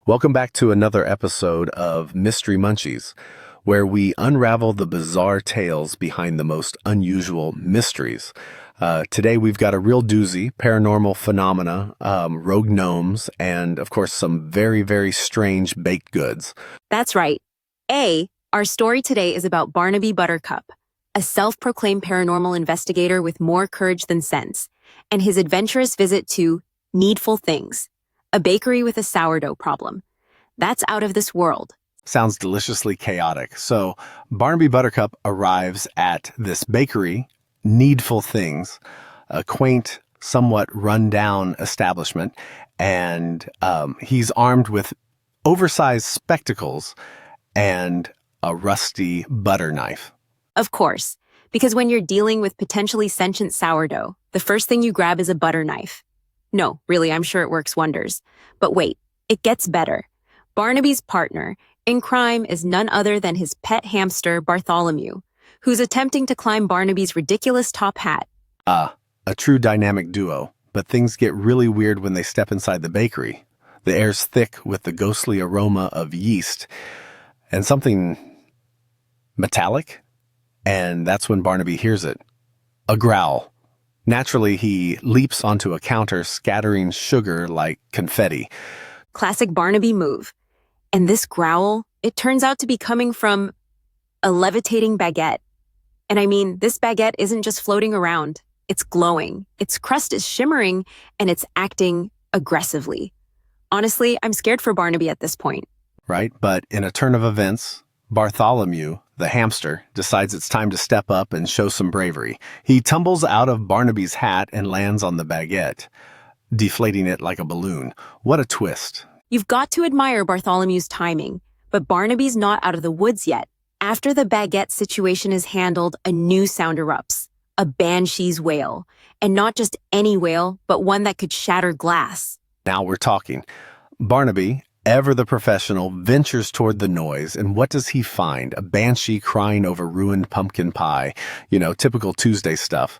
Welcome back to another episode of Mystery Munchies, where we unravel the bizarre tales behind the most unusual mysteries. Today we've got a real doozy, paranormal phenomena, rogue gnomes, and of course some very, very strange baked goods. That's right. Our story today is about Barnaby Buttercup, a self-proclaimed paranormal investigator with more courage than sense, and his adventurous visit to Needful Things, a bakery with a sourdough problem. That's out of this world. Sounds deliciously chaotic. So Barnaby Buttercup arrives at this bakery, Needful Things, a quaint, somewhat run-down establishment, and he's armed with oversized spectacles and a rusty butter knife. Of course, because when you're dealing with potentially sentient sourdough, the first thing you grab is a butter knife. No, really, I'm sure it works wonders. But wait, it gets better. Barnaby's partner in crime is none other than his pet hamster, Bartholomew, who's attempting to climb Barnaby's ridiculous top hat. A true dynamic duo, but things get really weird when they step inside the bakery. The air's thick with the ghostly aroma of yeast and something metallic, and that's when Barnaby hears it. A growl. Naturally, he leaps onto a counter, scattering sugar like confetti. Classic Barnaby move. And this growl, it turns out to be coming from a levitating baguette. And I mean, this baguette isn't just floating around. It's glowing. Its crust is shimmering, and it's acting aggressively. Honestly, I'm scared for Barnaby at this point. Right, but in a turn of events, Bartholomew, the hamster, decides it's time to step up and show some bravery. He tumbles out of Barnaby's hat and lands on the baguette, deflating it like a balloon. What a twist. You've got to admire Bartholomew's timing, but Barnaby's not out of the woods yet. After the baguette situation is handled, a new sound erupts, a banshee's wail. And not just any wail, but one that could shatter glass. Now we're talking. Barnaby, ever the professional, ventures toward the noise, and what does he find? A banshee crying over ruined pumpkin pie. Typical Tuesday stuff.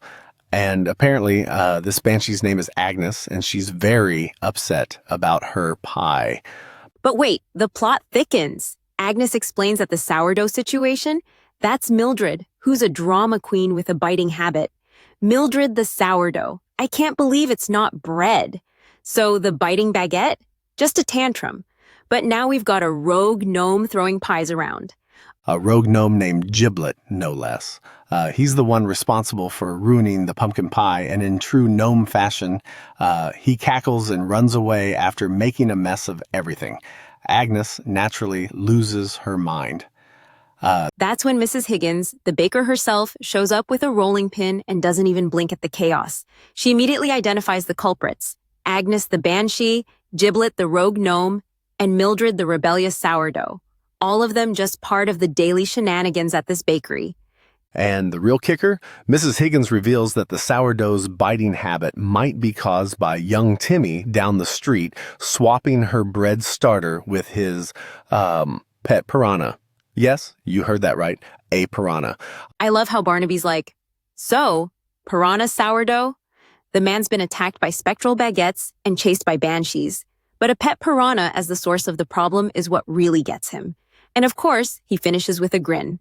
And apparently, this banshee's name is Agnes, and she's very upset about her pie. But wait, the plot thickens. Agnes explains that the sourdough situation, that's Mildred, who's a drama queen with a biting habit. Mildred the sourdough. I can't believe it's not bread. So the biting baguette? Just a tantrum. But now we've got a rogue gnome throwing pies around. A rogue gnome named Giblet, no less. He's the one responsible for ruining the pumpkin pie, and in true gnome fashion, he cackles and runs away after making a mess of everything. Agnes naturally loses her mind. That's when Mrs. Higgins, the baker herself, shows up with a rolling pin and doesn't even blink at the chaos. She immediately identifies the culprits: Agnes the banshee, Giblet the rogue gnome, and Mildred the rebellious sourdough. All of them just part of the daily shenanigans at this bakery. And the real kicker? Mrs. Higgins reveals that the sourdough's biting habit might be caused by young Timmy down the street swapping her bread starter with his pet piranha. Yes, you heard that right, a piranha. I love how Barnaby's like, so, piranha sourdough? The man's been attacked by spectral baguettes and chased by banshees. But a pet piranha as the source of the problem is what really gets him. And of course, he finishes with a grin.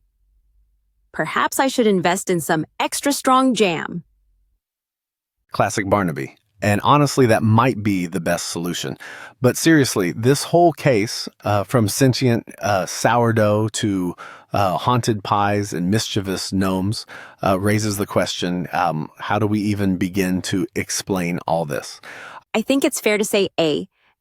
Perhaps I should invest in some extra strong jam. Classic Barnaby. And honestly, that might be the best solution. But seriously, this whole case, from sentient sourdough to haunted pies and mischievous gnomes, raises the question, how do we even begin to explain all this? I think it's fair to say,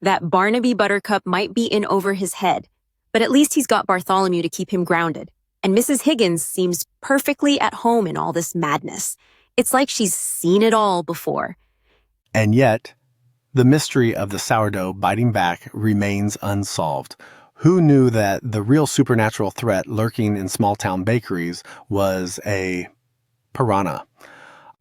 that Barnaby Buttercup might be in over his head, but at least he's got Bartholomew to keep him grounded. And Mrs. Higgins seems perfectly at home in all this madness. It's like she's seen it all before. And yet, the mystery of the sourdough biting back remains unsolved. Who knew that the real supernatural threat lurking in small-town bakeries was a piranha?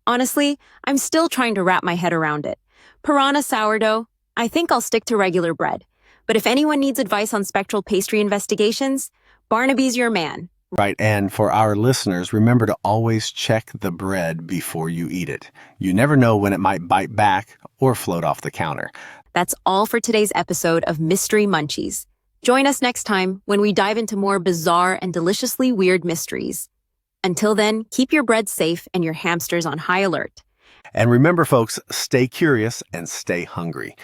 Honestly, I'm still trying to wrap my head around it. Piranha sourdough? I think I'll stick to regular bread. But if anyone needs advice on spectral pastry investigations, Barnaby's your man. Right, and for our listeners, remember to always check the bread before you eat it. You never know when it might bite back or float off the counter. That's all for today's episode of Mystery Munchies. Join us next time when we dive into more bizarre and deliciously weird mysteries. Until then, keep your bread safe and your hamsters on high alert. And remember, folks, stay curious and stay hungry.